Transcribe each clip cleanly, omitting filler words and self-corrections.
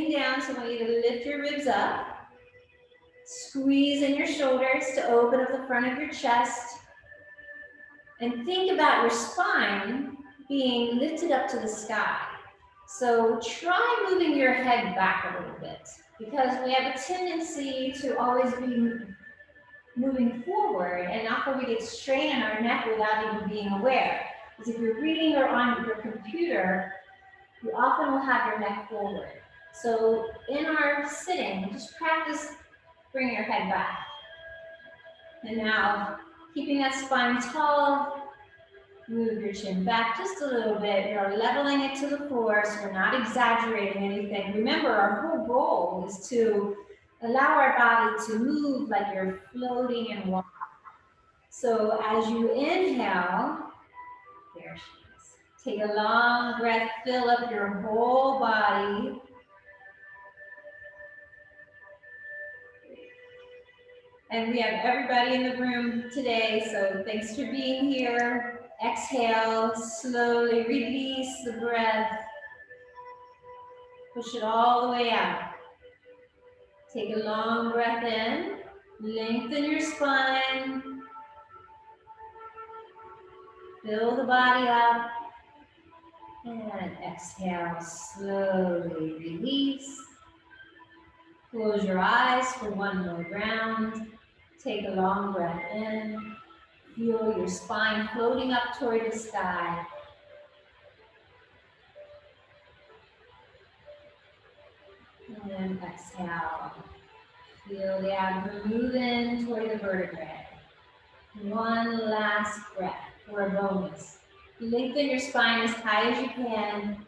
Down, so I want you to lift your ribs up. Squeeze in your shoulders to open up the front of your chest. And think about your spine being lifted up to the sky. So try moving your head back a little bit, because we have a tendency to always be moving forward and not where we get strain in our neck without even being aware. Because if you're reading or on your computer, you often will have your neck forward. So in our sitting, just practice bringing your head back. And now, keeping that spine tall, move your chin back just a little bit. You're leveling it to the floor, so we're not exaggerating anything. Remember, our whole goal is to allow our body to move like you're floating in water. So as you inhale, there she is. Take a long breath, fill up your whole body. And we have everybody in the room today, so thanks for being here. Exhale, slowly release the breath. Push it all the way out. Take a long breath in, lengthen your spine. Fill the body up. And exhale, slowly release. Close your eyes for one more round. Take a long breath in. Feel your spine floating up toward the sky. And then exhale. Feel the abdomen move in toward the vertebrae. One last breath for a bonus. Lengthen your spine as high as you can.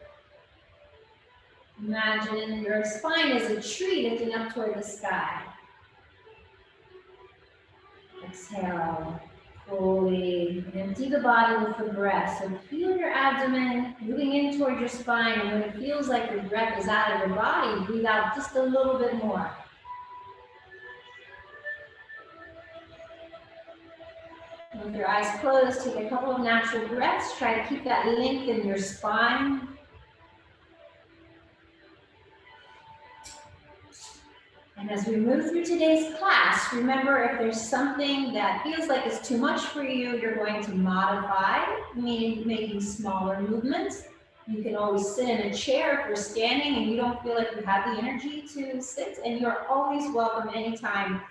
Imagine your spine is a tree lifting up toward the sky. Exhale. Fully empty the body with the breath. So feel your abdomen moving in toward your spine, and when it feels like your breath is out of your body, breathe out just a little bit more. With your eyes closed, take a couple of natural breaths. Try to keep that length in your spine. And as we move through today's class, remember, if there's something that feels like it's too much for you, you're going to modify, meaning making smaller movements. You can always sit in a chair if you're standing and you don't feel like you have the energy to sit, and you're always welcome anytime,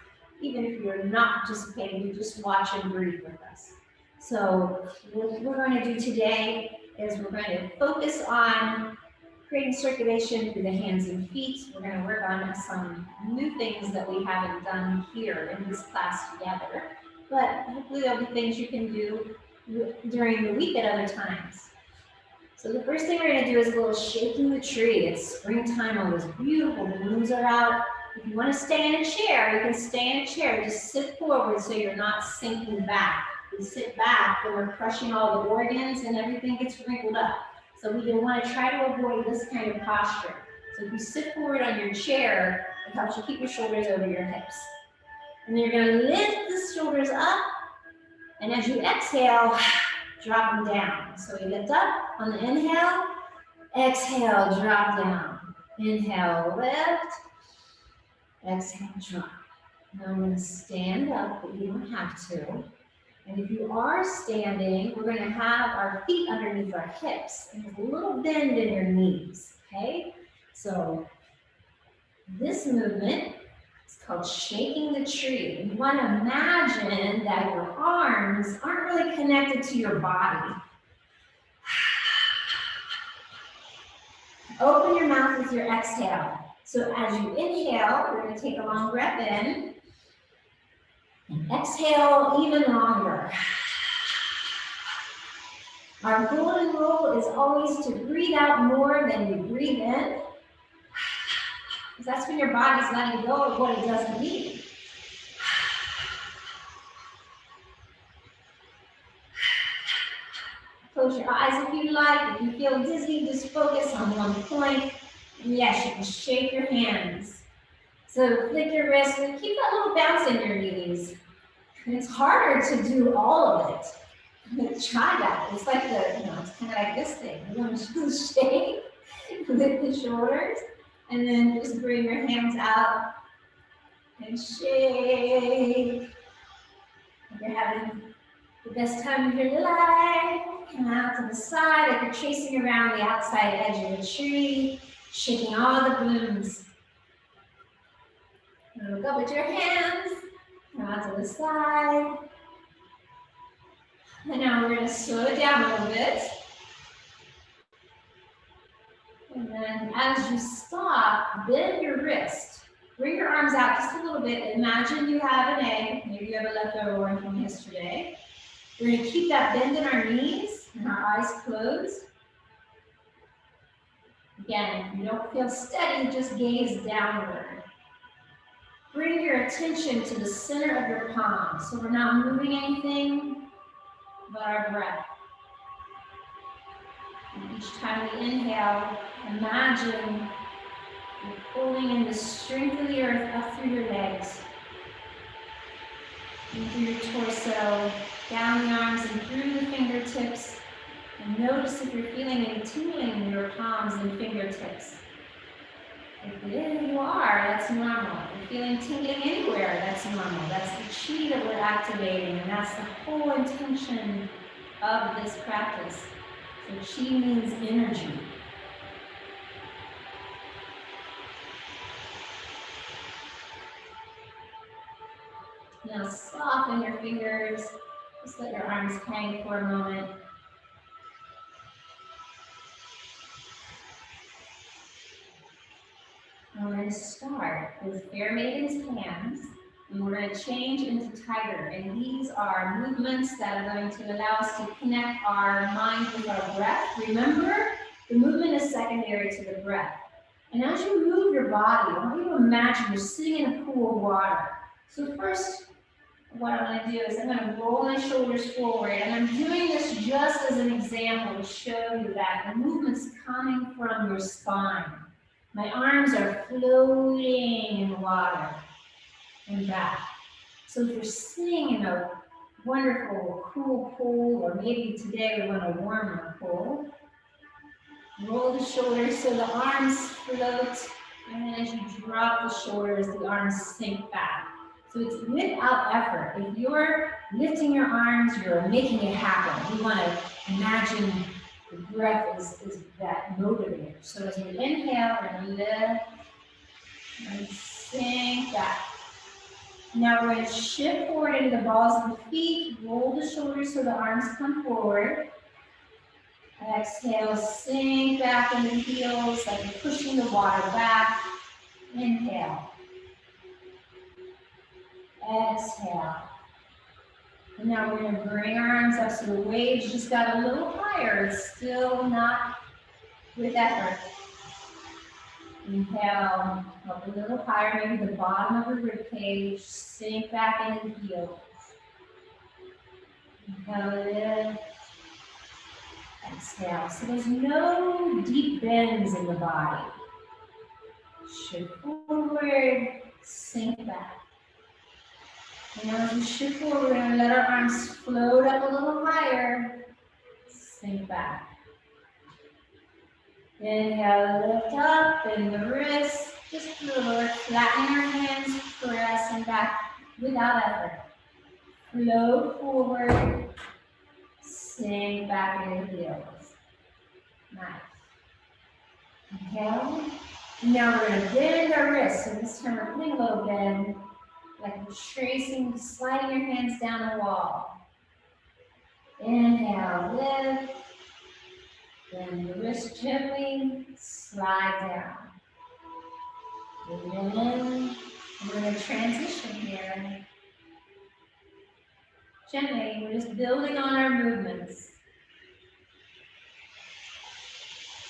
even if you're not participating, you just watch and breathe with us. So what we're going to do today is we're going to focus on creating circulation through the hands and feet. We're going to work on some new things that we haven't done here in this class together, but hopefully there'll be things you can do during the week at other times. So the first thing we're going to do is a little shaking the tree. It's springtime, all those beautiful blooms are out. If you want to stay in a chair, you can stay in a chair. Just sit forward so you're not sinking back. We sit back and we're crushing all the organs and everything gets wrinkled up. So we want to try to avoid this kind of posture. So if you sit forward on your chair, it helps you keep your shoulders over your hips. And then you're going to lift the shoulders up, and as you exhale, drop them down. So we lift up on the inhale, exhale, drop down. Inhale, lift, exhale, drop. Now I'm going to stand up, but you don't have to. And if you are standing, we're going to have our feet underneath our hips and a little bend in your knees, okay? So this movement is called shaking the tree. You want to imagine that your arms aren't really connected to your body. Open your mouth with your exhale. So as you inhale, we're going to take a long breath in. And exhale even longer. Our golden rule is always to breathe out more than you breathe in, because that's when your body's letting go of what it doesn't need. Close your eyes if you like. If you feel dizzy, just focus on one point. And yes, you can shake your hands. So flick your wrists and keep that little bounce in your knees. And it's harder to do all of it. Try that. It's like it's kind of like this thing. You want to shake, lift the shoulders, And then just bring your hands out and shake. If you're having the best time of your life, come out to the side like you're chasing around the outside edge of a tree, shaking all the blooms. Look up with your hands, come out to the side. And now we're going to slow it down a little bit. And then as you stop, bend your wrist. Bring your arms out just a little bit. Imagine you have an egg. Maybe you have a leftover one from yesterday. We're going to keep that bend in our knees and our eyes closed. Again, if you don't feel steady, just gaze downward. Bring your attention to the center of your palm. So we're not moving anything but our breath. And each time we inhale, imagine you're pulling in the strength of the earth up through your legs, into your torso, down the arms and through the fingertips. And notice if you're feeling any tingling in your palms and fingertips. If you are, that's normal. If you're feeling tingling anywhere, that's normal. That's the chi that we're activating, and that's the whole intention of this practice. So chi means energy. Now soften your fingers. Just let your arms hang for a moment. And we're going to start with Fair Maiden's hands, and we're going to change into Tiger. And these are movements that are going to allow us to connect our mind with our breath. Remember, the movement is secondary to the breath. And as you move your body, I want you to imagine you're sitting in a pool of water. So first, what I'm going to do is I'm going to roll my shoulders forward, and I'm doing this just as an example to show you that the movement's coming from your spine. My arms are floating in the water and back. So if you're sitting in a wonderful, cool pool, or maybe today we want a warmer pool, roll the shoulders so the arms float, and then as you drop the shoulders, the arms sink back. So it's without effort. If you're lifting your arms, you're making it happen. You want to imagine the breath is that motivator. So as we inhale, we're going to lift and sink back. Now we're going to shift forward into the balls of the feet, roll the shoulders so the arms come forward. Exhale, sink back into the heels, like you're pushing the water back. Inhale. Exhale. And now we're going to bring our arms up so the waves just got a little higher. It's still not with effort. Inhale, up a little higher, maybe the bottom of the rib cage. Sink back into the heels. Inhale, lift. Exhale. So there's no deep bends in the body. Shift forward, sink back. And now as we shift forward, we're going to let our arms float up a little higher. Sink back. Inhale, lift up, bend the wrists, just float, flatten your hands, pressing back without effort. Float forward, sink back into the heels. Nice. Inhale. And now we're going to bend our wrists. So this time we're putting a little bend, like we're tracing, sliding your hands down the wall. Inhale, lift. Bend the wrist gently, slide down. And then we're going to transition here. Gently, we're just building on our movements.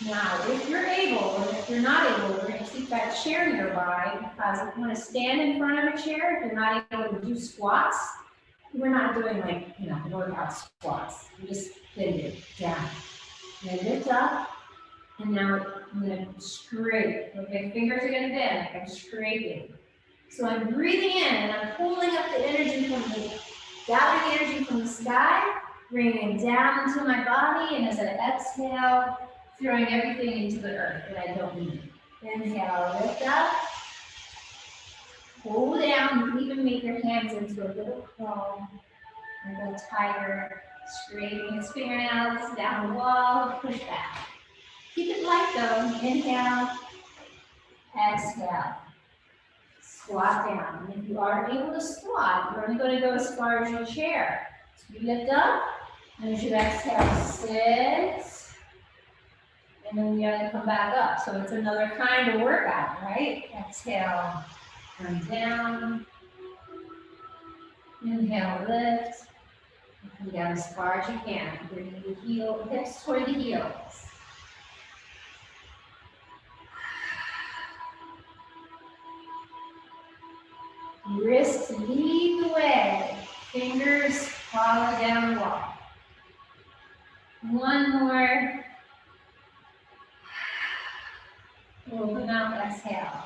Now, if you're able, or if you're not able, we're going to keep that chair nearby, because if you want to stand in front of a chair, if you're not able to do squats, we're not doing like, workout squats. We're just bending down. And lift up, and now I'm going to scrape. Okay, fingers are going to bend, like I'm scraping. So I'm breathing in, and I'm pulling up the energy gathering energy from the sky, bringing it down into my body, and as I exhale, throwing everything into the earth that I don't need. Inhale, lift up. Pull down, even make your hands into a little claw. And go tighter, straightening his fingernails down the wall, push back. Keep it light though. Inhale, exhale. Squat down. And if you are able to squat, you're only going to go as far as your chair. So you lift up, and as you exhale, sit. And then you're going to come back up. So it's another kind of workout, right? Exhale, come down. Inhale, lift. Come down as far as you can. Bring the hips toward the heels. Wrists lead the way. Fingers follow down the wall. One more. Open up, exhale.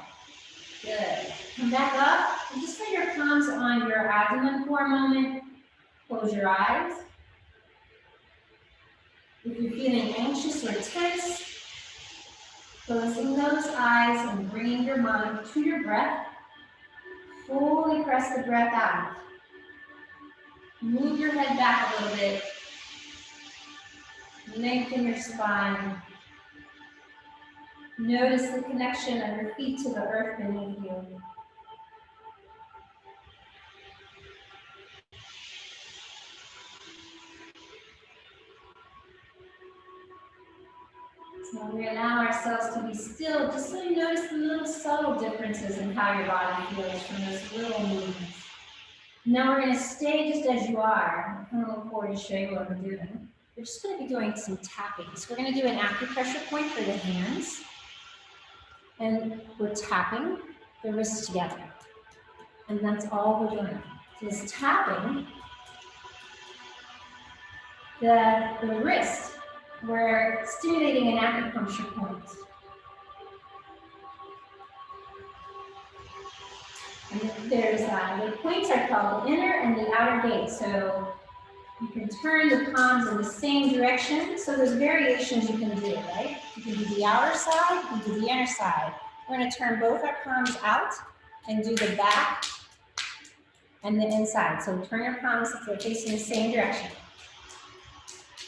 Good. Come back up. And just lay your palms on your abdomen for a moment. Close your eyes. If you're feeling anxious or tense, closing those eyes and bringing your mind to your breath. Fully press the breath out. Move your head back a little bit. Lengthen your spine. Notice the connection of your feet to the earth beneath you. So we allow ourselves to be still, just so you notice the little subtle differences in how your body feels from those little movements. Now we're going to stay just as you are. I'm going to look forward to show you what we're doing. We're just going to be doing some tapping. So we're going to do an acupressure point for the hands. And we're tapping the wrists together. And that's all we're doing. Just tapping the wrist. We're stimulating an acupuncture point. And there's the points are called the inner and the outer gate. So you can turn the palms in the same direction. So there's variations you can do, right? You can do the outer side, you can do the inner side. We're going to turn both our palms out and do the back and the inside. So turn your palms so they're facing the same direction.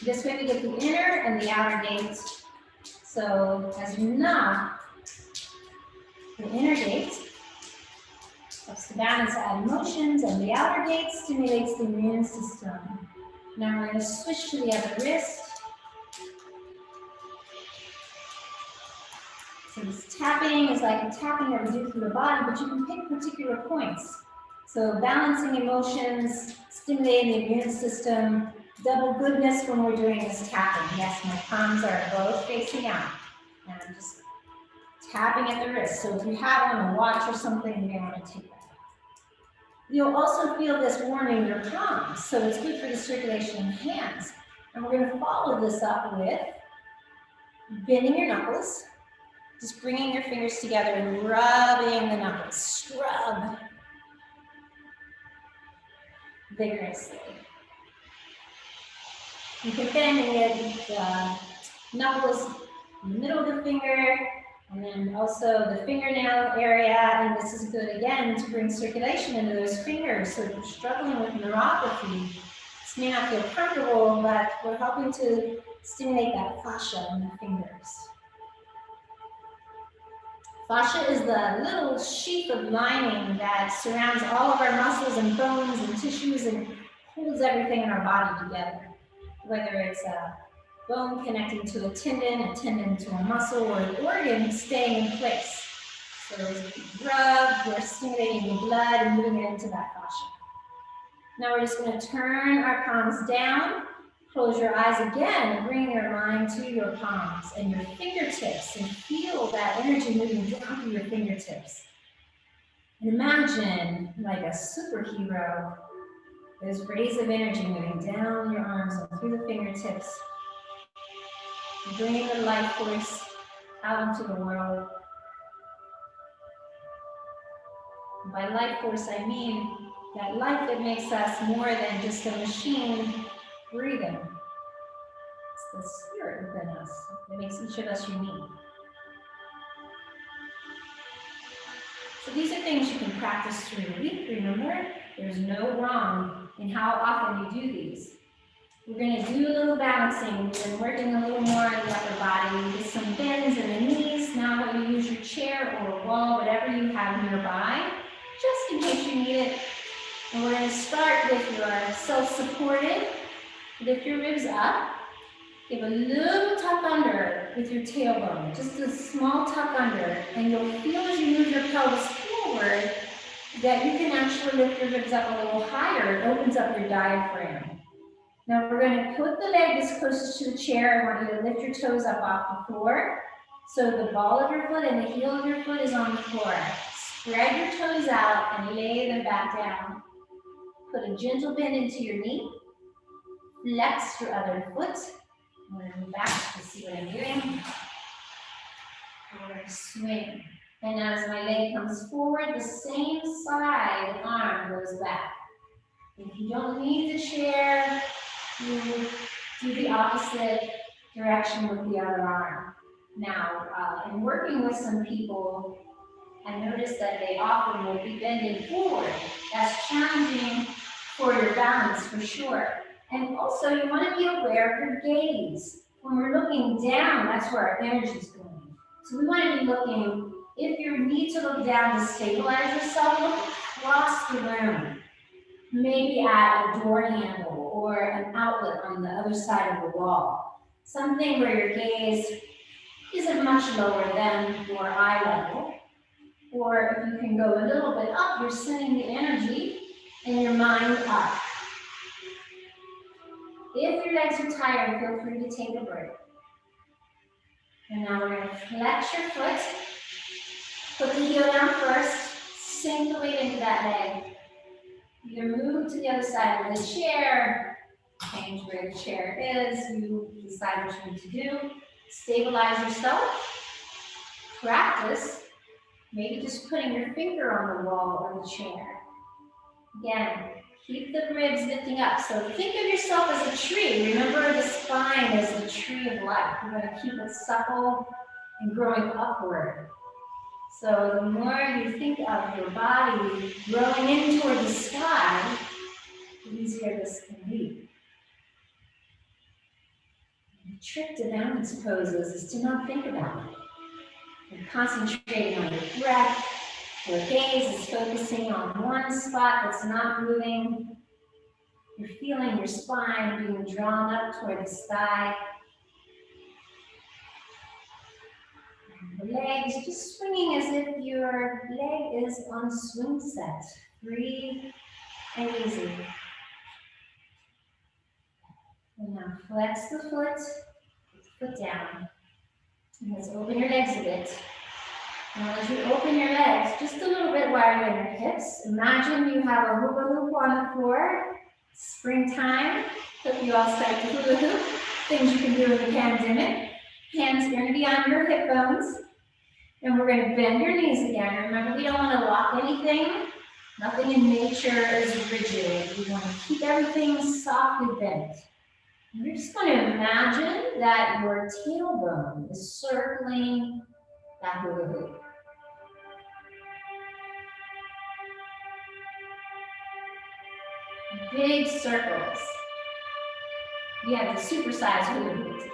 This way we get the inner and the outer gates. So as you knock, the inner gate helps to balance add motions, and the outer gate stimulates the immune system. Now we're going to switch to the other wrist. So this tapping is like a tapping that we do through the body, but you can pick particular points. So balancing emotions, stimulating the immune system, double goodness when we're doing this tapping. Yes, my palms are both facing out. And I'm just tapping at the wrist. So if you have on a watch or something, you may want to take that. You'll also feel this warming your palms, so it's good for the circulation in the hands. And we're going to follow this up with bending your knuckles, just bringing your fingers together and rubbing the knuckles. Scrub vigorously. You can bend and get the knuckles in the middle of the finger, and then also the fingernail area, and this is good again to bring circulation into those fingers. So if you're struggling with neuropathy, this may not feel comfortable, but we're helping to stimulate that fascia in the fingers. Fascia is the little sheath of lining that surrounds all of our muscles and bones and tissues and holds everything in our body together. Whether it's a bone connecting to a tendon to a muscle, or an organ staying in place. So as we rub, we're stimulating the blood and moving it into that fascia. Now we're just going to turn our palms down, close your eyes again, and bring your mind to your palms and your fingertips, and feel that energy moving down through your fingertips. And imagine, like a superhero, those rays of energy moving down your arms and through the fingertips, bringing the life force out into the world. And by life force, I mean that life that makes us more than just a machine breathing. It's the spirit within us that makes each of us unique. So these are things you can practice through the week. Remember, there's no wrong in how often you do these. We're going to do a little balancing. We've been working a little more on the upper body with some bends in the knees. Now when you use your chair or a wall, whatever you have nearby, just in case you need it. And we're going to start with your self-supported. Lift your ribs up. Give a little tuck under with your tailbone, just a small tuck under. And you'll feel as you move your pelvis forward that you can actually lift your ribs up a little higher. It opens up your diaphragm. Now we're going to put the leg that's closest to the chair. I want you to lift your toes up off the floor. So the ball of your foot and the heel of your foot is on the floor. Spread your toes out and lay them back down. Put a gentle bend into your knee. Flex your other foot. I'm going to move back to see what I'm doing. We're going to swing. And as my leg comes forward, the same side arm goes back. If you don't need the chair, you do the opposite direction with the other arm. Now, in working with some people, I noticed that they often will be bending forward. That's challenging for your balance for sure. And also you want to be aware of your gaze. When we're looking down, that's where our energy is going. So we want to be looking, if you need to look down to stabilize yourself, look across the room. Maybe at a door handle or an outlet on the other side of the wall. Something where your gaze isn't much lower than your eye level. Or if you can go a little bit up, you're sending the energy and your mind up. If your legs are tired, feel free to take a break. And now we're going to flex your foot. Put the heel down first. Sink the weight into that leg. Either move to the other side of the chair, change where the chair is, you decide what you need to do. Stabilize yourself. Practice, maybe just putting your finger on the wall or the chair. Again, keep the ribs lifting up. So think of yourself as a tree. Remember the spine is the tree of life. You're going to keep it supple and growing upward. So the more you think of your body growing in toward the sky, the easier this can be. The trick to balance poses is to not think about it. You're concentrating on your breath. Your gaze is focusing on one spot that's not moving. You're feeling your spine being drawn up toward the sky. The legs just swinging as if your leg is on swing set. Breathe and easy. And now flex the foot down. And let's open your legs a bit. Now as you open your legs just a little bit wider than your hips, imagine you have a hula hoop on the floor. Springtime, hope you all start to hula hoop. Things you can do in the pandemic. Hands are going to be on your hip bones. And we're going to bend your knees again. Remember, we don't want to lock anything. Nothing in nature is rigid. We want to keep everything softly bent. And you're just going to imagine that your tailbone is circling that hula hoop. Big circles. We have the supersized hula hoop today.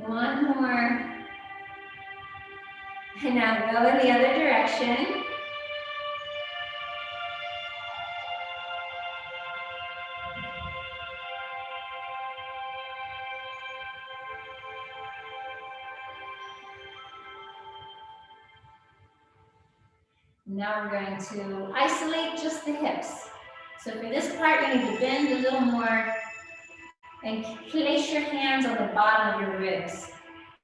One more. And now go in the other direction. Now we're going to isolate just the hips. So for this part, you need to bend a little more and place your hands on the bottom of your ribs.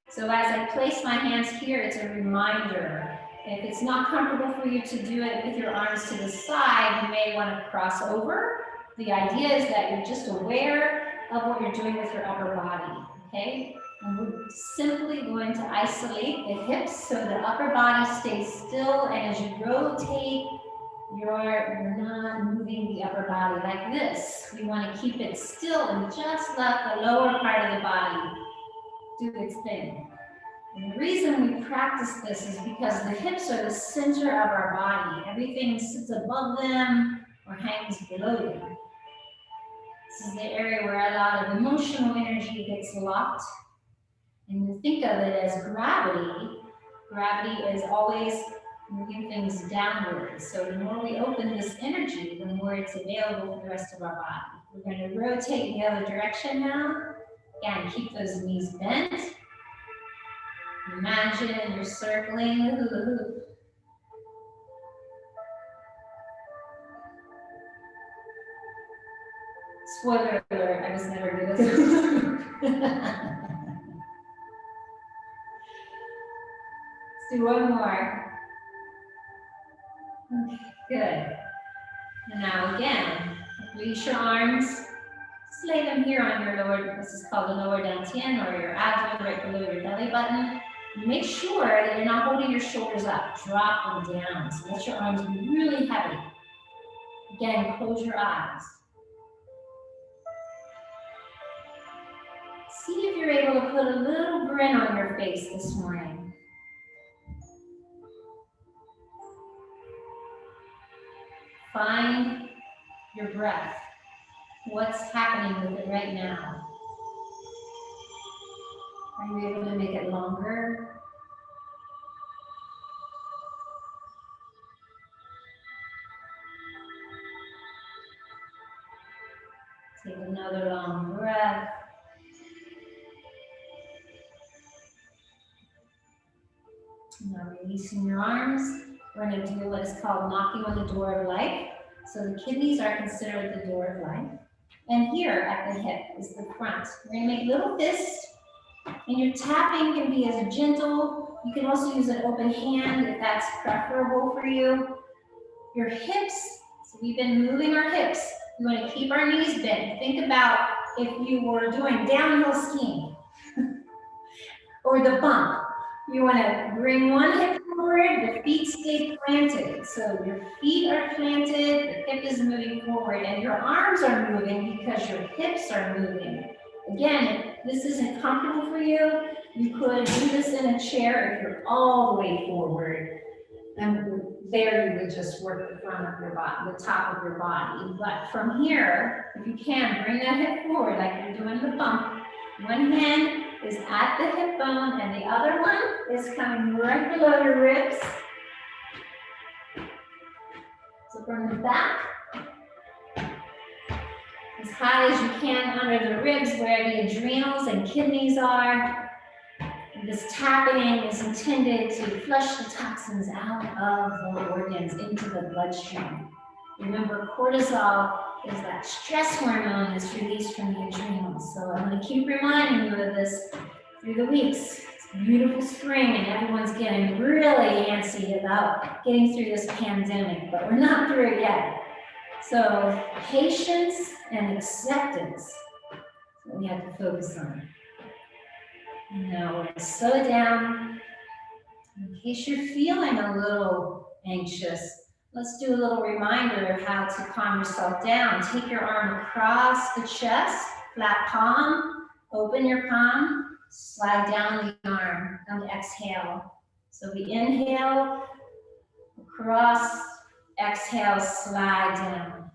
So as I place my hands here, it's a reminder. If it's not comfortable for you to do it with your arms to the side, you may want to cross over. The idea is that you're just aware of what you're doing with your upper body, okay? And we're simply going to isolate the hips so the upper body stays still, and as you rotate, you're not moving the upper upper body like this. We want to keep it still and just let the lower part of the body do its thing. And the reason we practice this is because the hips are the center of our body. Everything sits above them or hangs below them. This is the area where a lot of emotional energy gets locked. And you think of it as gravity. Gravity is always moving things downwards. So the more we open this energy, the more it's available for the rest of our body. We're going to rotate the other direction now. Again, keep those knees bent. Imagine you're circling the hula hoop. Spoiler alert, I was never good at hula hoop. Let's do one more. Okay, good. And now again, release your arms. Just lay them here on your lower, this is called the lower dantian, or your abdomen right below your belly button. Make sure that you're not holding your shoulders up. Drop them down. So let your arms be really heavy. Again, close your eyes. See if you're able to put a little grin on your face this morning. Find your breath. What's happening with it right now? Are you able to make it longer? Take another long breath. Now releasing your arms. We're going to do what is called knocking on the door of life. So the kidneys are considered the door of life. And here at the hip is the front. We're going to make little fists. And your tapping can be as gentle. You can also use an open hand if that's preferable for you. Your hips, so we've been moving our hips. We want to keep our knees bent. Think about if you were doing downhill skiing or the bump. You want to bring one hip forward, the feet stay planted. So your feet are planted, the hip is moving forward, and your arms are moving because your hips are moving. Again, if this isn't comfortable for you, you could do this in a chair if you're all the way forward. And there you would just work the front of your body, the top of your body. But from here, if you can, bring that hip forward like you're doing the bump. One hand is at the hip bone and the other one is coming right below your ribs. So from the back, as high as you can under the ribs where the adrenals and kidneys are. This tapping is intended to flush the toxins out of the organs into the bloodstream. Remember, cortisol is that stress hormone that's released from the adrenals. So I'm going to keep reminding you of this through the weeks. It's a beautiful spring and everyone's getting really antsy about getting through this pandemic, but we're not through it yet. So patience and acceptance is what we have to focus on. Now we're going to slow it down. In case you're feeling a little anxious, let's do a little reminder of how to calm yourself down. Take your arm across the chest, flat palm, open your palm, slide down the arm, down to exhale. So we inhale, across, exhale, slide down.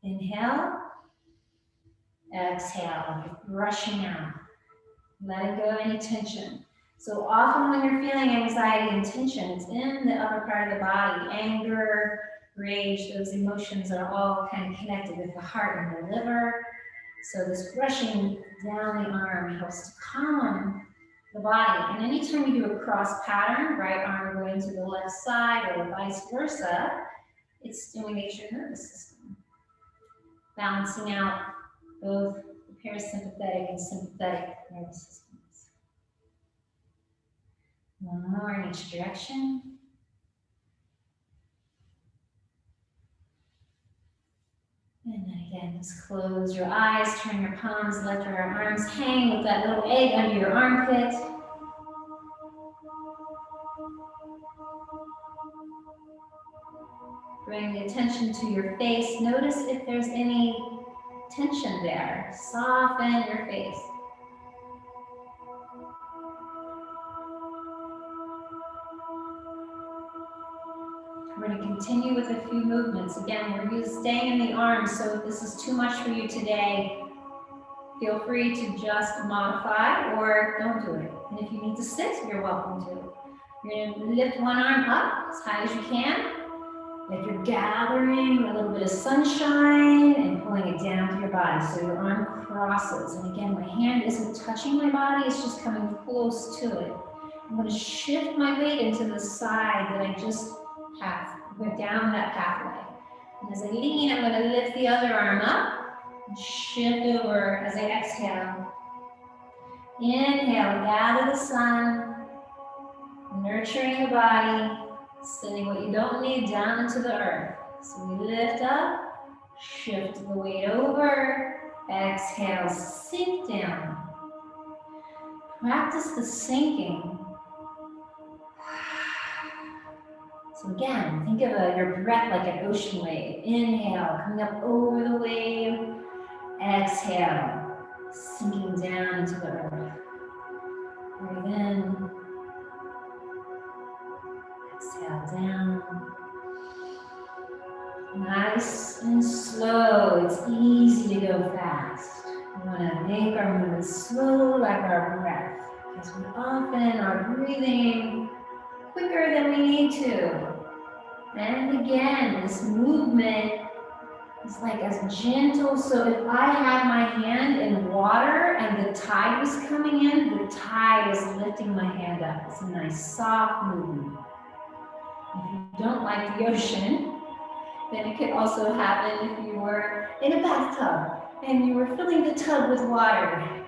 Inhale, exhale, brushing out. Letting go of any tension. So often when you're feeling anxiety and tension, it's in the upper part of the body. Anger, rage, those emotions are all kind of connected with the heart and the liver. So this brushing down the arm helps to calm the body. And anytime we do a cross pattern, right arm going to the left side or vice versa, it stimulates your nervous system. Balancing out both parasympathetic and sympathetic nervous systems. One more in each direction. And then again, just close your eyes, turn your palms, let your arms hang with that little egg under your armpit. Bring the attention to your face. Notice if there's any tension there. Soften your face. We're going to continue with a few movements. Again, we're staying in the arms, so if this is too much for you today, feel free to just modify or don't do it. And if you need to sit, you're welcome to. You're going to lift one arm up as high as you can. Like you're gathering a little bit of sunshine and pulling it down to your body. So your arm crosses. And again, my hand isn't touching my body, it's just coming close to it. I'm going to shift my weight into the side that I just went down that pathway. And as I lean, I'm going to lift the other arm up and shift over as I exhale. Inhale, gather the sun, nurturing the body, sending what you don't need down into the earth. So we lift up, shift the weight over, exhale, sink down. Practice the sinking. So again, think of your breath like an ocean wave. Inhale, coming up over the wave. Exhale, sinking down into the earth. Breathe in. Exhale down. Nice and slow. It's easy to go fast. We want to make our movements slow like our breath, because we often are breathing quicker than we need to. And again, this movement is like as gentle. So if I had my hand in water and the tide was coming in, the tide is lifting my hand up. It's a nice soft movement. If you don't like the ocean, then it could also happen if you were in a bathtub and you were filling the tub with water.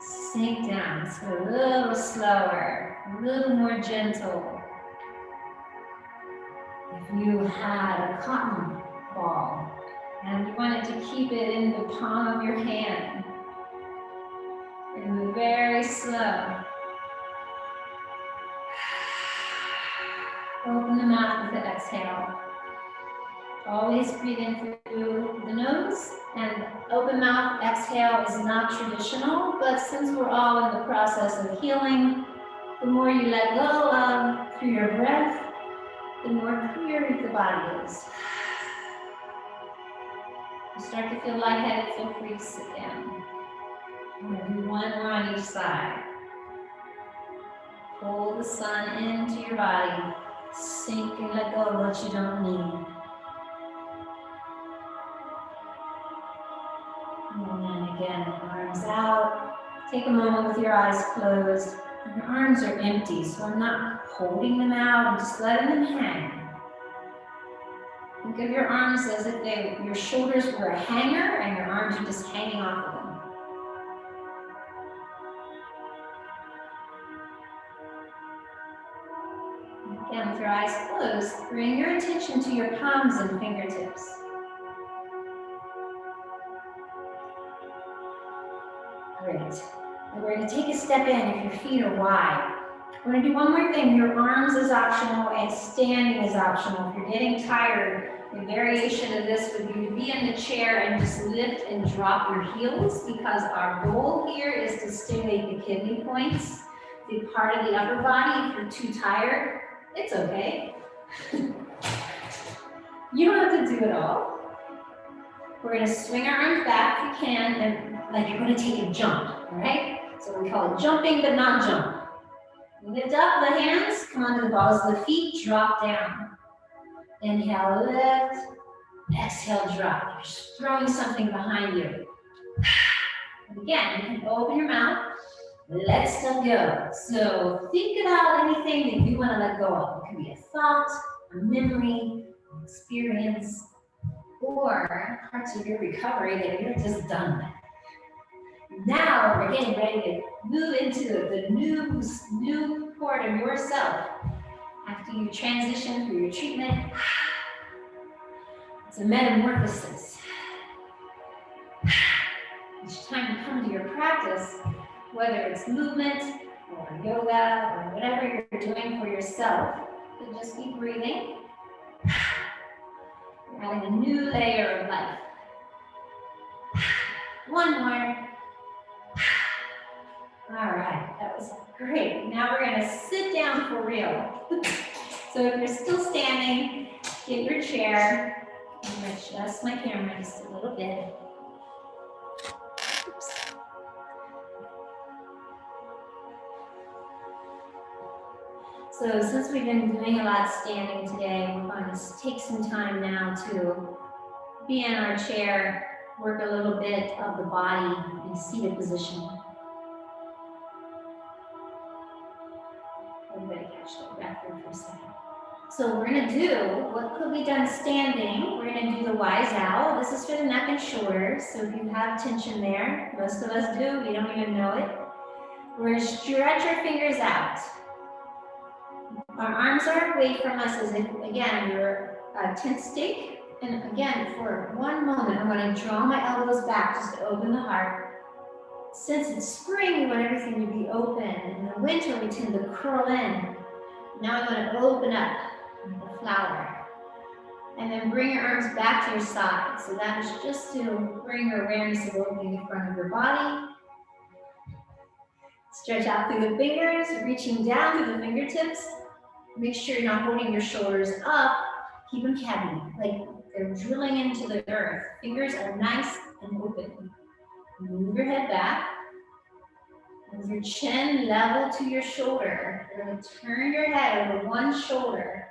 Sink down. Let's go a little slower, a little more gentle. If you had a cotton ball and you wanted to keep it in the palm of your hand, you're going to move very slow. Open the mouth with the exhale. Always breathe in through the nose, and open mouth exhale is not traditional, but since we're all in the process of healing, the more you let go of through your breath, the more clear the body is. You start to feel lightheaded, feel free to sit down. I'm going to do one more on each side. Pull the sun into your body. Sink and let go of what you don't need. And then again, arms out. Take a moment with your eyes closed. Your arms are empty, so I'm not holding them out. I'm just letting them hang. Think of your arms as if your shoulders were a hanger and your arms are just hanging off of them. Again, with your eyes closed, bring your attention to your palms and fingertips. Great. And we're going to take a step in if your feet are wide. We're going to do one more thing. Your arms is optional and standing is optional. If you're getting tired, a variation of this would be to be in the chair and just lift and drop your heels, because our goal here is to stimulate the kidney points, the part of the upper body. If you're too tired, it's okay. You don't have to do it all. We're going to swing our arms back if you can, and like you're going to take a jump, all right? So we call it jumping but not jump. Lift up the hands, come onto the balls of the feet, drop down. Inhale, lift. Exhale, drop. You're just throwing something behind you. And again, you can open your mouth. Let stuff go. So think about anything that you want to let go of. It could be a thought, a memory, an experience, or parts of your recovery that you're just done with. Now we're getting ready to move into the new part of yourself after you transition through your treatment. It's a metamorphosis. Each time you come to your practice, whether it's movement or yoga or whatever you're doing for yourself. So just keep breathing. You're adding a new layer of life. One more. All right, that was great. Now we're gonna sit down for real. So if you're still standing, get your chair. I'm gonna adjust my camera just a little bit. Oops. So since we've been doing a lot standing today, we're going to take some time now to be in our chair, work a little bit of the body in seated position. Everybody catch that breath there for a second. So we're gonna do what could be done standing. We're gonna do the wise owl. This is for the neck and shoulders. So if you have tension there, most of us do, we don't even know it. We're gonna stretch our fingers out. Our arms are away from us as if, again, you're a tent stake. And again, for one moment, I'm gonna draw my elbows back just to open the heart. Since it's spring, we want everything to be open. In the winter, we tend to curl in. Now we want to open up like a flower. And then bring your arms back to your side. So that is just to bring your awareness of opening the front of your body. Stretch out through the fingers, reaching down through the fingertips. Make sure you're not holding your shoulders up. Keep them heavy, like they're drilling into the earth. Fingers are nice and open. Move your head back. With your chin level to your shoulder, you're going to turn your head over one shoulder.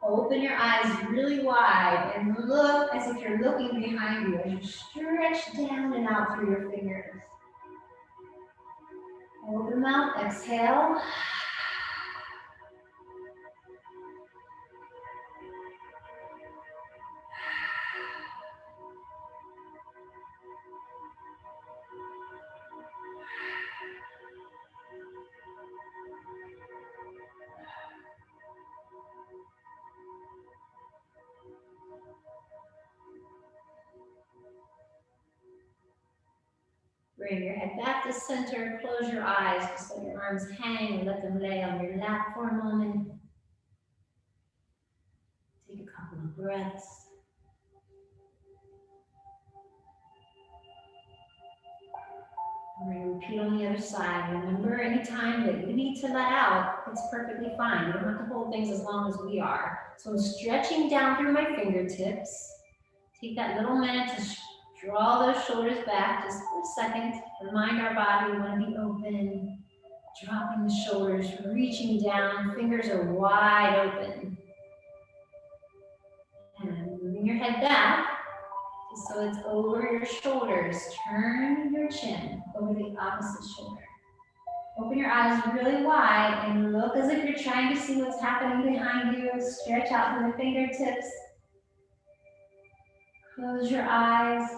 Open your eyes really wide and look as if you're looking behind you as you stretch down and out through your fingers. Open mouth, exhale. Bring your head back to center, close your eyes, just let your arms hang and let them lay on your lap for a moment. Take a couple of breaths. We're going to repeat on the other side. Remember, anytime that you need to let out, it's perfectly fine. You don't have to hold things as long as we are. So I'm stretching down through my fingertips. Take that little minute to draw those shoulders back just for a second. Remind our body we want to be open. Dropping the shoulders, reaching down. Fingers are wide open. And moving your head back. So it's over your shoulders. Turn your chin over the opposite shoulder. Open your eyes really wide and look as if you're trying to see what's happening behind you. Stretch out from the fingertips. Close your eyes.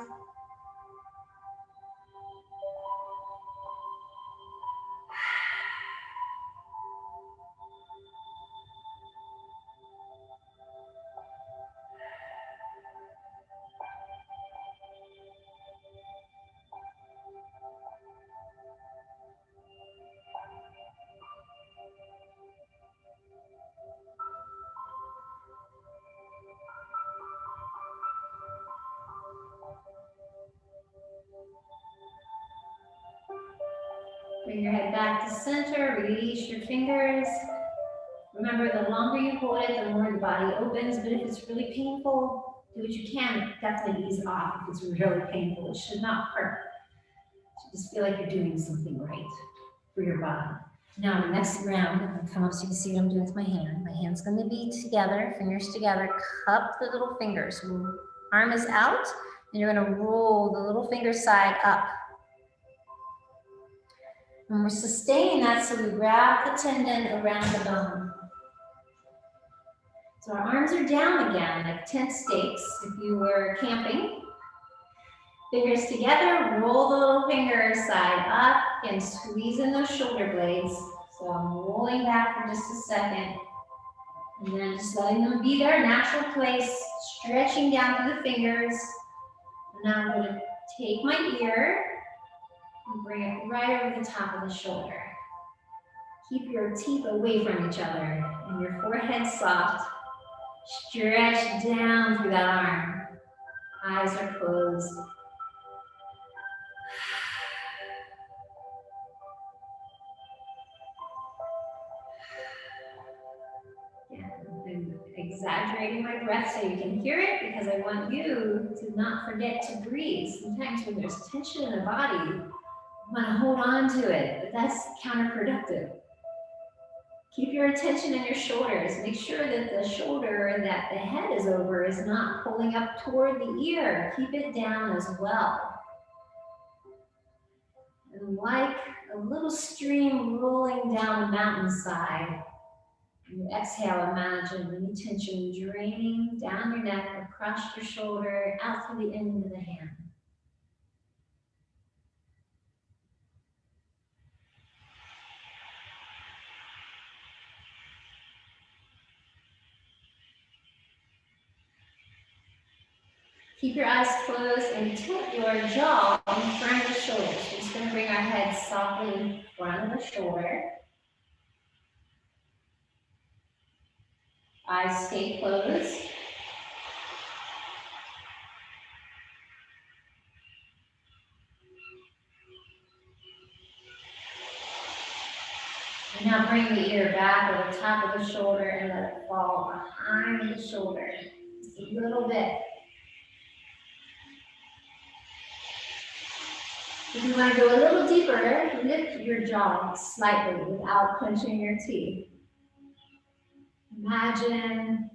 Bring your head back to center, release your fingers. Remember, the longer you hold it, the more the body opens, but if it's really painful, do what you can. Definitely ease it off if it's really painful. It should not hurt. You should just feel like you're doing something right for your body. Now, the next round, I'm going to come up so you can see what I'm doing with my hand. My hand's going to be together, fingers together, cup the little fingers. Arm is out, and you're going to roll the little finger side up. And we're sustaining that, so we wrap the tendon around the bone. So our arms are down again, like tent stakes if you were camping. Fingers together, roll the little finger side up and squeeze in those shoulder blades. So I'm rolling back for just a second. And then just letting them be their natural place, stretching down through the fingers. And now I'm going to take my ear, And bring it right over the top of the shoulder. Keep your teeth away from each other and your forehead soft. Stretch down through that arm. Eyes are closed. I'm exaggerating my breath so you can hear it because I want you to not forget to breathe. Sometimes when there's tension in the body, you want to hold on to it, but that's counterproductive. Keep your attention in your shoulders. Make sure that the shoulder that the head is over is not pulling up toward the ear. Keep it down as well. And like a little stream rolling down a mountainside, you exhale, imagine any tension draining down your neck, across your shoulder, out through the end of the hand. Keep your eyes closed and tilt your jaw in front of the shoulders. We're just going to bring our head softly in front of the shoulder. Eyes stay closed. And now bring the ear back over the top of the shoulder and let it fall behind the shoulder. Just a little bit. If you want to go a little deeper, lift your jaw slightly without clenching your teeth. Imagine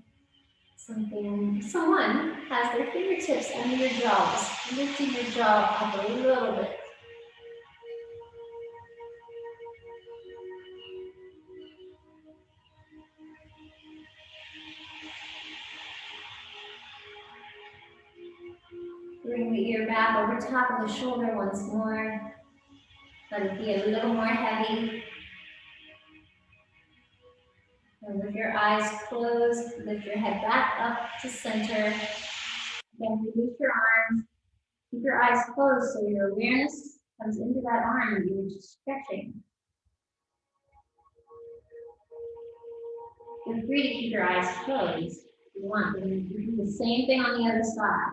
someone has their fingertips under your jaw, just lifting your jaw up a little bit. Bring the ear back over top of the shoulder once more. Let it be a little more heavy. And with your eyes closed, lift your head back up to center. Then release your arms. Keep your eyes closed so your awareness comes into that arm and you're just stretching. Feel free to keep your eyes closed if you want. And you do the same thing on the other side.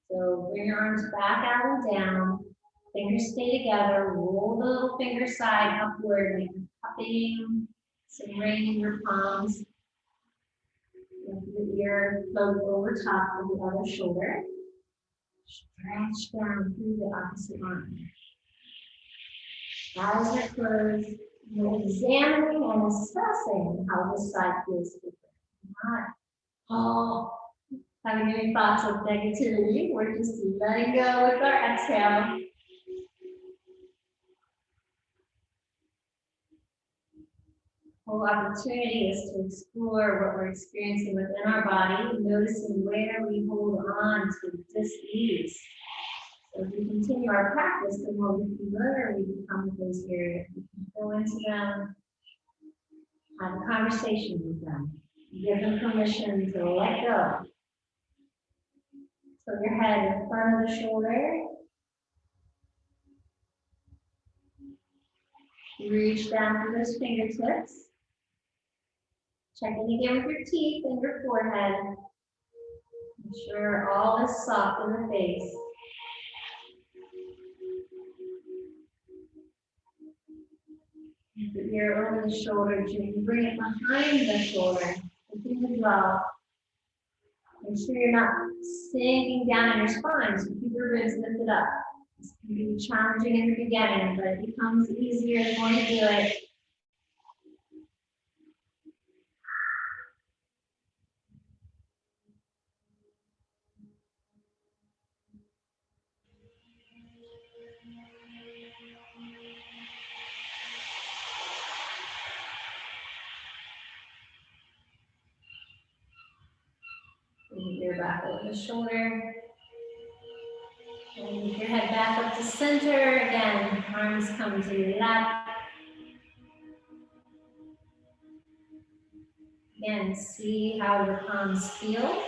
So bring your arms back out and down. Fingers stay together. Roll the little finger side upward. Make a cupping, some rain in your palms. Lift the ear float over top of the other shoulder. Stretch down through the opposite arm. Eyes are closed. You're examining and assessing how this side feels different. Not having any thoughts of negativity. We're just letting go with our exhale. Whole opportunity is to explore what we're experiencing within our body, noticing where we hold on to dis-ease. So if we continue our practice, the more familiar we become with those areas, we can go into them, have a conversation with them, give them permission to let go. So your head in front of the shoulder. Reach down through those fingertips. Check in again with your teeth and your forehead. Make sure all is soft in the face. The ear over the shoulder, you can bring it behind the shoulder, between the jaw. Make sure you're not sinking down in your spine, so keep your ribs lifted up. This can be challenging in the beginning, but it becomes easier the more you do it. Bring your ear back over the shoulder. And lift your head back up to center. Again, arms come to your lap. Again, see how your palms feel.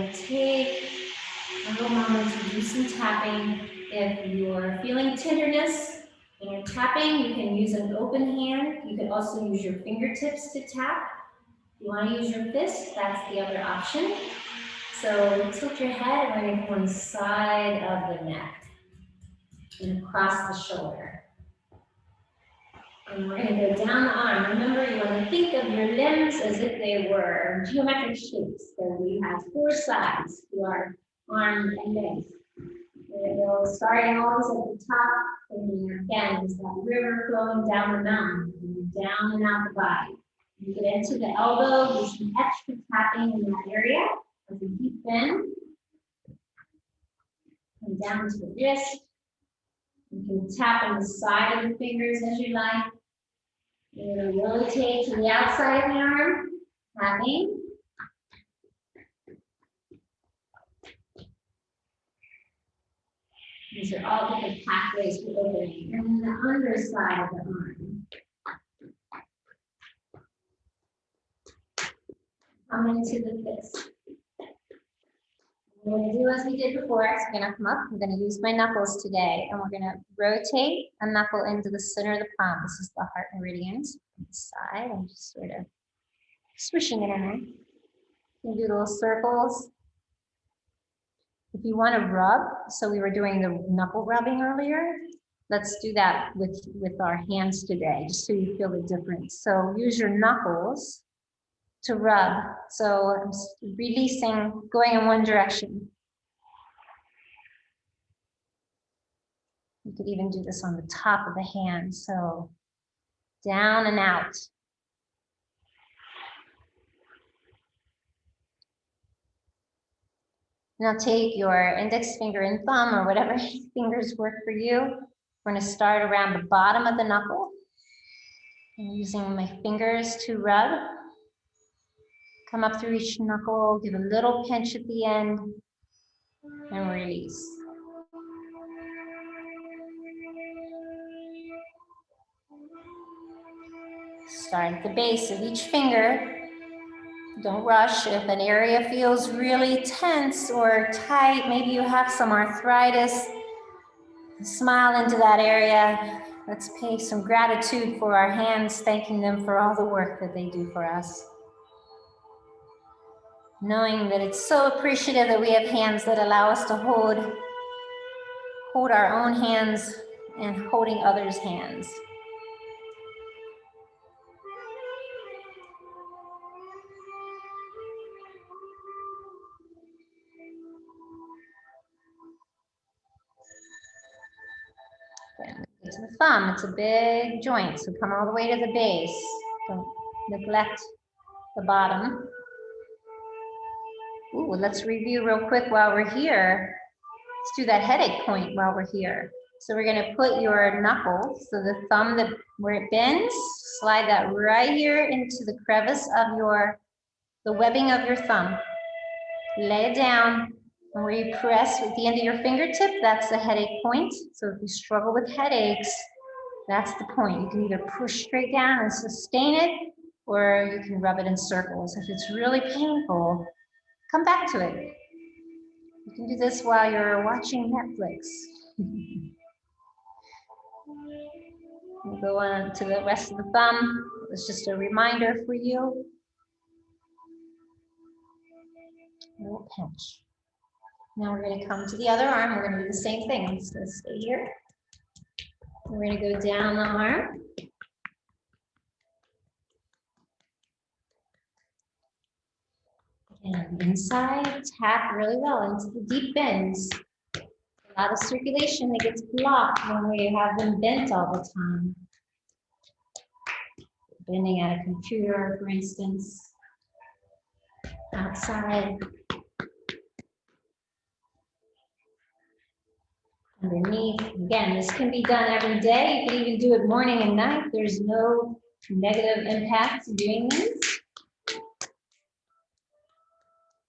going to take a little moment to do some tapping. If you're feeling tenderness when you're tapping, you can use an open hand. You can also use your fingertips to tap. If you want to use your fist, that's the other option. So tilt your head, we're going to go on the side of the neck and across the shoulder. And we're going to go down the arm. Remember, you want to think of your limbs as if they were geometric shapes. So we have 4 sides to our arm and legs. We're going to go starting always at the top. And again, it's that river flowing down the mountain, down and out the body. You get into the elbow, do some extra tapping in that area as a deep bend. Come down to the wrist. You can tap on the side of the fingers as you like. You're going to rotate to the outside of the arm, tapping. These are all different pathways for opening. And the underside of the arm. Come into the fist. We're going to do as we did before. So we're going to come up. I'm going to use my knuckles today, and we're going to rotate a knuckle into the center of the palm. This is the heart meridians on the side. I'm just sort of swishing it in there. You can do little circles. If you want to rub, so we were doing the knuckle rubbing earlier. Let's do that with our hands today, just so you feel the difference. So use your knuckles to rub. So I'm releasing, going in one direction. You could even do this on the top of the hand. So down and out. Now take your index finger and thumb or whatever fingers work for you. We're going to start around the bottom of the knuckle. I'm using my fingers to rub. Come up through each knuckle, give a little pinch at the end, and release. Start at the base of each finger. Don't rush. If an area feels really tense or tight, maybe you have some arthritis, smile into that area. Let's pay some gratitude for our hands, thanking them for all the work that they do for us. Knowing that it's so appreciative that we have hands that allow us to hold our own hands and holding others' hands. To the thumb, it's a big joint, so come all the way to the base. Don't neglect the bottom. Ooh, let's review real quick while we're here. Let's do that headache point while we're here. So we're going to put your knuckle, so the thumb where it bends, slide that right here into the crevice of the webbing of your thumb. Lay it down, and where you press with the end of your fingertip, that's the headache point. So if you struggle with headaches, that's the point. You can either push straight down and sustain it, or you can rub it in circles. If it's really painful, come back to it. You can do this while you're watching Netflix. We'll go on to the rest of the thumb. It's just a reminder for you. A little pinch. Now we're going to come to the other arm. We're going to do the same thing. I'm just going to stay here. We're going to go down the arm. And inside, tap really well into the deep bends. A lot of circulation that gets blocked when we have them bent all the time. Bending at a computer, for instance. Outside. Underneath. Again, this can be done every day. You can even do it morning and night. There's no negative impact to doing this.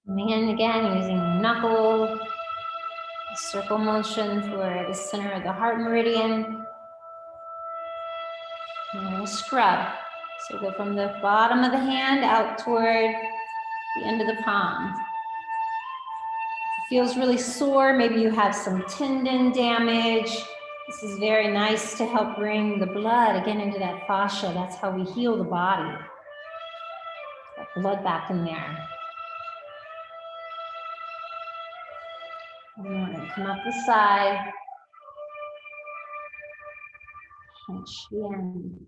And again, using the knuckle, circle motion for the center of the heart meridian. And we'll scrub. So go from the bottom of the hand out toward the end of the palm. Feels really sore, maybe you have some tendon damage. This is very nice to help bring the blood again into that fascia. That's how we heal the body. That blood back in there. And we're gonna come up the side. Pinch the end.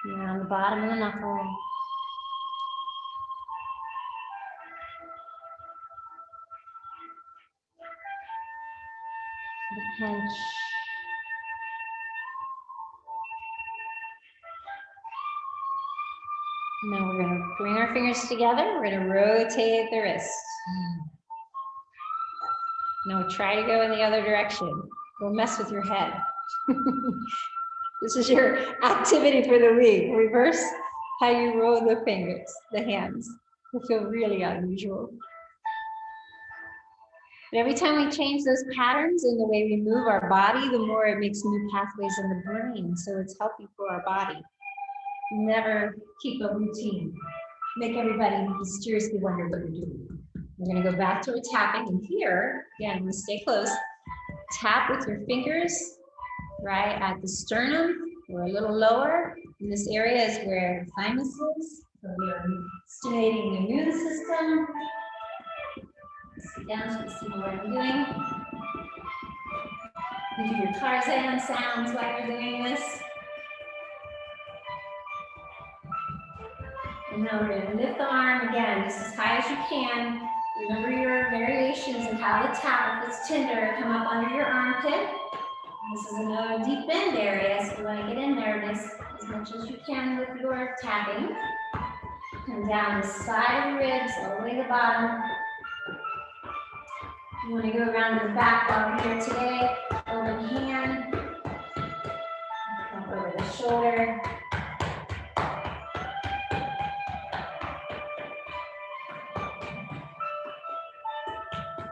Around the bottom of the knuckle. The pinch. Now we're going to bring our fingers together. We're going to rotate the wrist. Now try to go in the other direction. Don't mess with your head. This is your activity for the week. Reverse how you roll the fingers, the hands. Will feel really unusual. But every time we change those patterns in the way we move our body, the more it makes new pathways in the brain. So it's healthy for our body. Never keep a routine. Make everybody mysteriously wonder what you're doing. We're going to go back to our tapping. And here, again, we stay close. Tap with your fingers right at the sternum or a little lower. And this area is where the thymus is. So we are stimulating the immune system. Sit down so you see what I'm doing. You do your Tarzan sounds while you're doing this. And now we're going to lift the arm again, just as high as you can. Remember your variations and how the tap, if it's tender, come up under your armpit. This is another deep bend area, so you want to get in there just as much as you can with your tapping. Come down the side of the ribs, all the way to the bottom. You want to go around to the back while we're here today. Open hand. Come over the shoulder.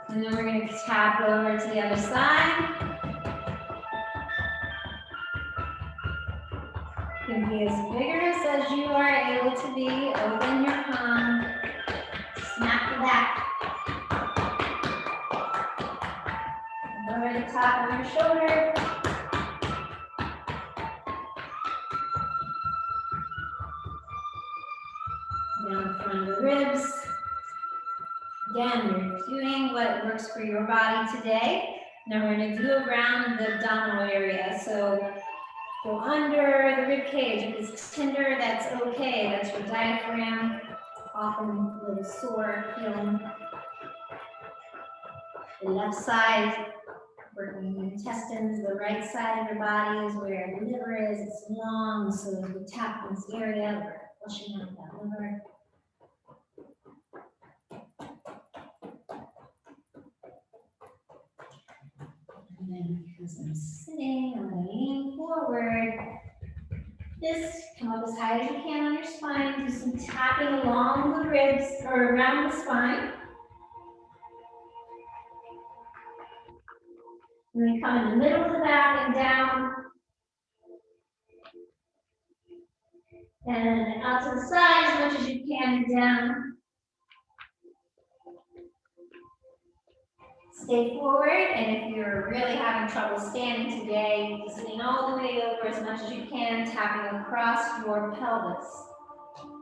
And then we're going to tap over to the other side. You can be as vigorous as you are able to be. Open your palm. Snap the back. Over the top of your shoulder. Down the front of the ribs. Again, you're doing what works for your body today. Now we're going to do around the abdominal area. So go under the rib cage. If it's tender, that's okay. That's your diaphragm. Often a little sore feeling. The left side, working the intestines. The right side of your body is where the liver is. It's long, so we tap in this area. We're flushing out that liver. And then because I'm sitting, I'm going to lean forward. This, come up as high as you can on your spine. Do some tapping along the ribs or around the spine. And then come in the middle of the back and down. And out to the side as much as you can and down. Stay forward, and if you're really having trouble standing today, just lean all the way over as much as you can, tapping across your pelvis.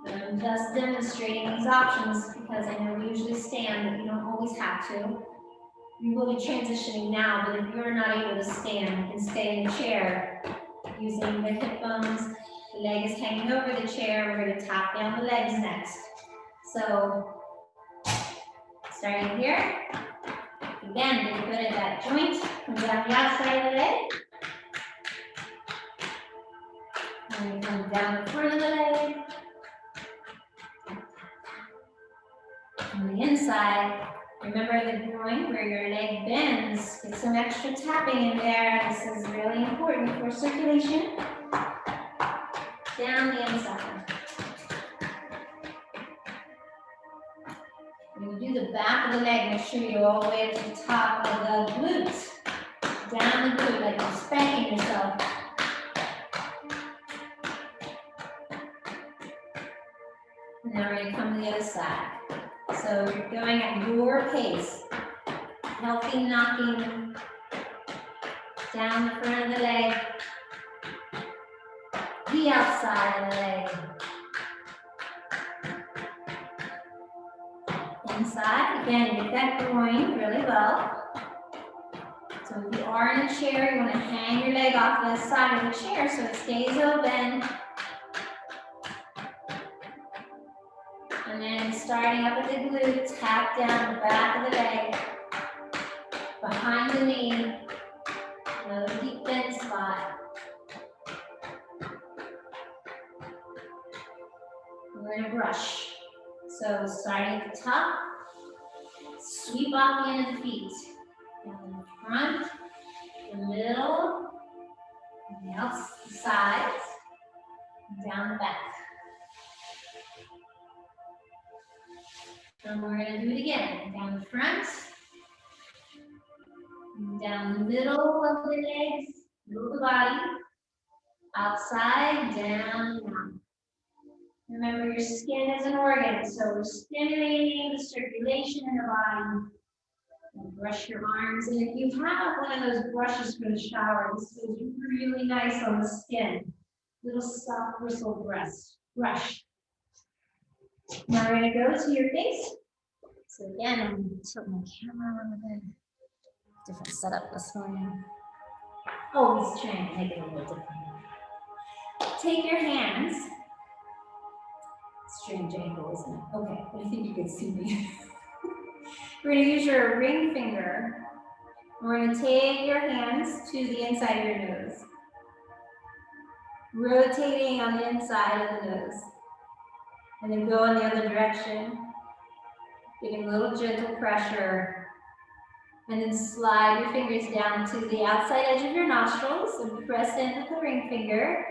And I'm just demonstrating these options because I know we usually stand, but you don't always have to. You will be transitioning now, but if you're not able to stand, you can stay in the chair using the hip bones. The leg is hanging over the chair. We're going to tap down the legs next. So, starting here. Again, get good at that joint. Come down the outside of the leg. And come down the front of the leg. On the inside, remember the groin where your leg bends. Get some extra tapping in there. This is really important for circulation. Down the inside. When you do the back of the leg, make sure you go all the way up to the top of the glutes. Down the glute, like you're spanking yourself. And now we're going to come to the other side. So you're going at your pace. Healthy knocking down the front of the leg. The outside of the leg. Inside, again, get that groin really well. So if you are in a chair, you want to hang your leg off the side of the chair so it stays open. And then starting up at the glute, tap down the back of the leg, behind the knee, another deep bend spot. We're going to brush. So starting at the top, sweep off the end of the feet. Down the front, the middle, and the sides, and down the back. And we're going to do it again. Down the front, down the middle of the legs, middle of the body, outside, down, down. Remember, your skin is an organ, so we're stimulating the circulation in the body. And brush your arms, and if you have one of those brushes for the shower, this feels really nice on the skin. Little soft bristle brush. Now we're going to go to your face. So again, I'm going to tilt my camera a little bit. Different setup this morning. Always trying to make it a little different. Take your hands. Strange angle, isn't it? Okay, but I think you can see me. We're going to use your ring finger. We're going to take your hands to the inside of your nose. Rotating on the inside of the nose. And then go in the other direction. Giving a little gentle pressure. And then slide your fingers down to the outside edge of your nostrils and press in with the ring finger.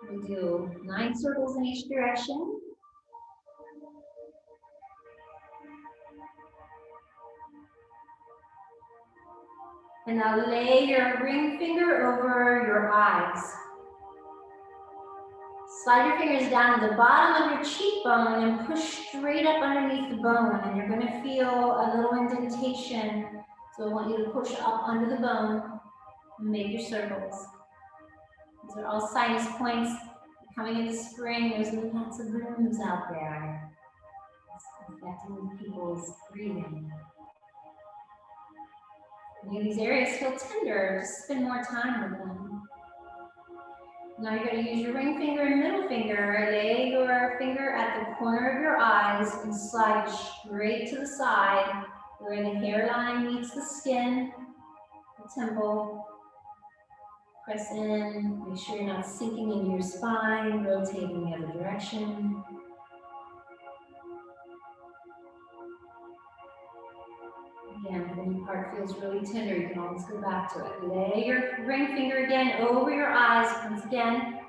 We'll do 9 circles in each direction. And now lay your ring finger over your eyes. Slide your fingers down to the bottom of your cheekbone and push straight up underneath the bone. And you're going to feel a little indentation. So I want you to push up under the bone and make your circles. These are all sinus points. Coming into spring, there's lots of rooms out there. It's affecting people's breathing. Any of these areas feel tender, just spend more time with them. Now you're going to use your ring finger and middle finger. Lay your finger at the corner of your eyes and slide straight to the side where the hairline meets the skin, the temple. Press in, make sure you're not sinking into your spine, rotating the other direction. Again, if any part feels really tender, you can always go back to it. Lay your ring finger again over your eyes. Once again,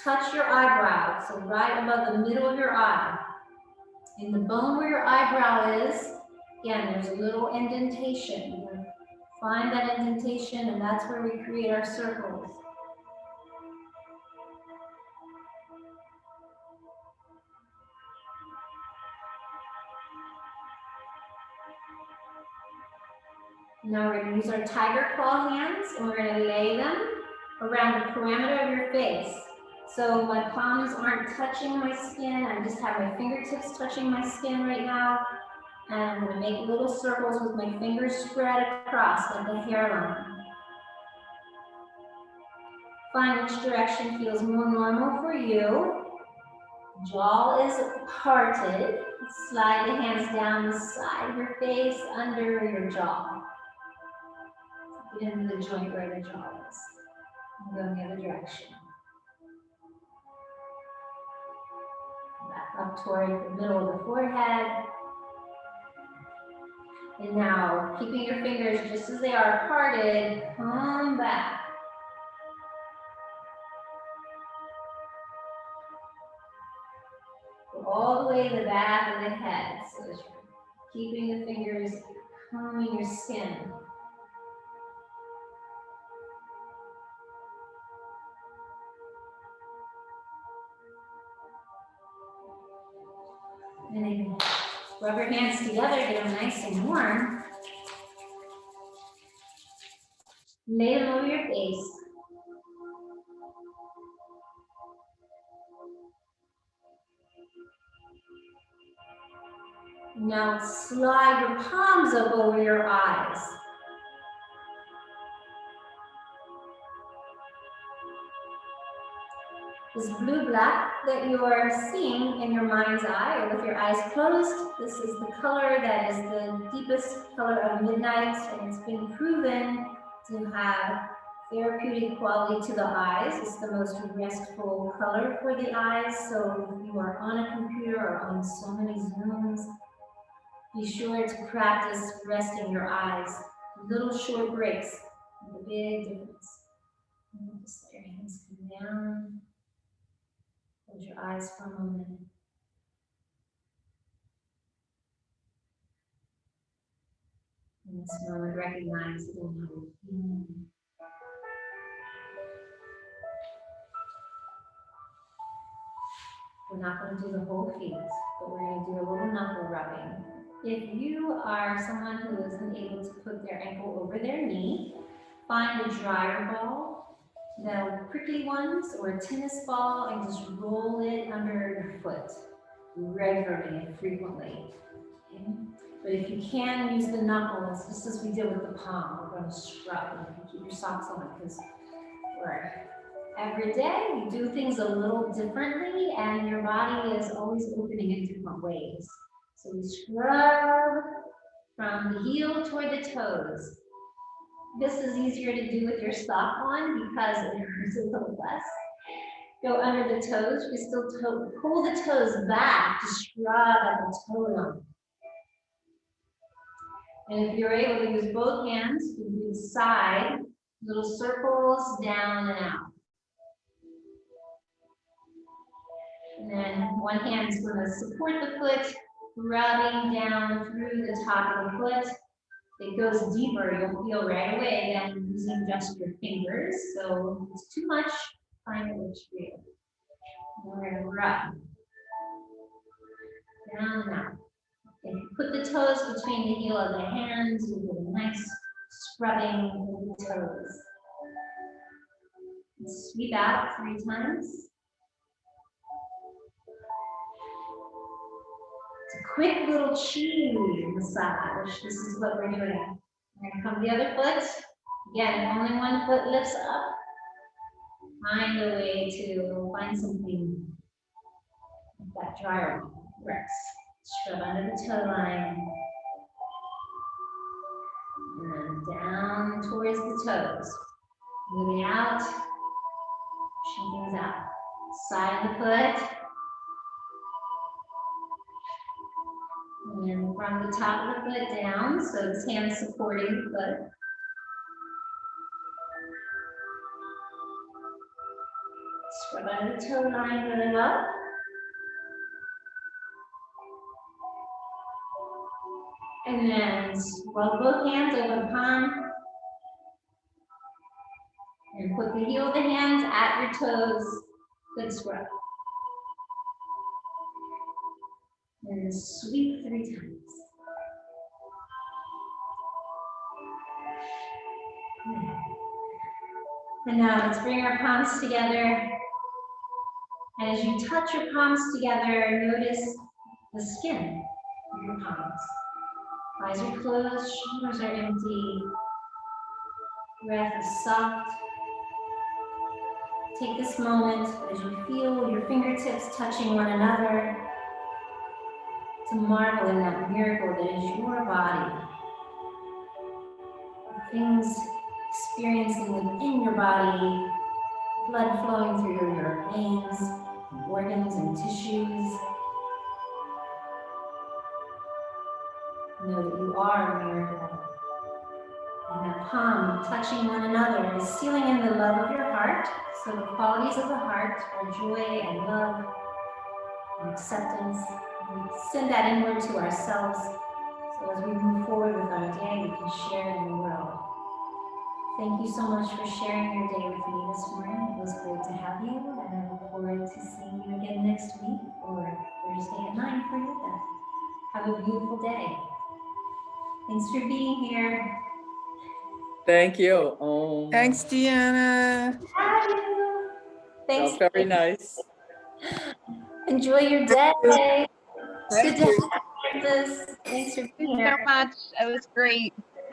touch your eyebrow, so right above the middle of your eye. In the bone where your eyebrow is, again, there's a little indentation. Find that indentation, and that's where we create our circles. Now we're going to use our tiger claw hands, and we're going to lay them around the perimeter of your face. So my palms aren't touching my skin. I just have my fingertips touching my skin right now. And I'm going to make little circles with my fingers spread across like the hairline. Find which direction feels more normal for you. Jaw is parted. Slide the hands down the side of your face, under your jaw. Get into the joint where the jaw is. And go in the other direction. Back up toward the middle of the forehead. And now, keeping your fingers just as they are parted, come back. Go all the way to the back of the head. So as you're keeping the fingers combing your skin. And then rub your hands together, get them nice and warm. Lay them over your face. Now slide your palms up over your eyes. This blue-black that you are seeing in your mind's eye or with your eyes closed, this is the color that is the deepest color of midnight, and it's been proven to have therapeutic quality to the eyes. It's the most restful color for the eyes, so if you are on a computer or on so many Zooms, be sure to practice resting your eyes. Little short breaks make a big difference. And just let your hands come down. Close your eyes for a moment. In this moment, recognize how you're feeling. We're not going to do the whole feet, but we're going to do a little knuckle rubbing. If you are someone who isn't able to put their ankle over their knee, find a dryer ball, the prickly ones, or a tennis ball, and just roll it under your foot regularly and frequently. Okay? But if you can, use the knuckles, just as we did with the palm. We're going to scrub, and you keep your socks on because every day you do things a little differently, and your body is always opening in different ways. So we scrub from the heel toward the toes. This is easier to do with your sock on because it hurts a little less. Go under the toes. We still pull the toes back to scrub at the toe line. And if you're able to use both hands, you do the side, little circles down and out. And then one hand is going to support the foot, rubbing down through the top of the foot. It goes deeper, you'll feel right away than using just your fingers. So if it's too much, find it works for you. And we're going to rub. Down and out. If you put the toes between the heel of the hands, you get a nice scrubbing of the toes. And sweep out 3 times. Quick little cheese massage. This is what we're doing. We're going to come to the other foot. Again, only one foot lifts up. Find a way to find something like that dryer works. Scrub under the toe line. And then down towards the toes. Moving out. Pushing things out. Side of the foot. And from the top of the foot down, so this hand supporting the foot. Scrub under the toe line, going up. And then roll both hands over the palm. And put the heel of the hands at your toes. Good scrub. And sweep 3 times. And now let's bring our palms together. And as you touch your palms together, notice the skin of your palms. Eyes are closed, shoulders are empty. Breath is soft. Take this moment as you feel your fingertips touching one another to marvel in that miracle that is your body. Things experiencing within your body, blood flowing through your veins, organs and tissues. Know that you are a mirror to them. And that palm touching one another is sealing in the love of your heart. So the qualities of the heart are joy and love and acceptance. And we send that inward to ourselves. So as we move forward with our day, we can share it in the world. Thank you so much for sharing your day with me this morning. It was great to have you, and I look forward to seeing you again next week or Thursday at 9 for YACEP. Have a beautiful day. Thanks for being here. Thank you. Thanks, Deanna. Have you. Thanks. Very nice. Enjoy your day. Thank Good to you. have you with us. Thanks for Thank being you here. so much. It was great.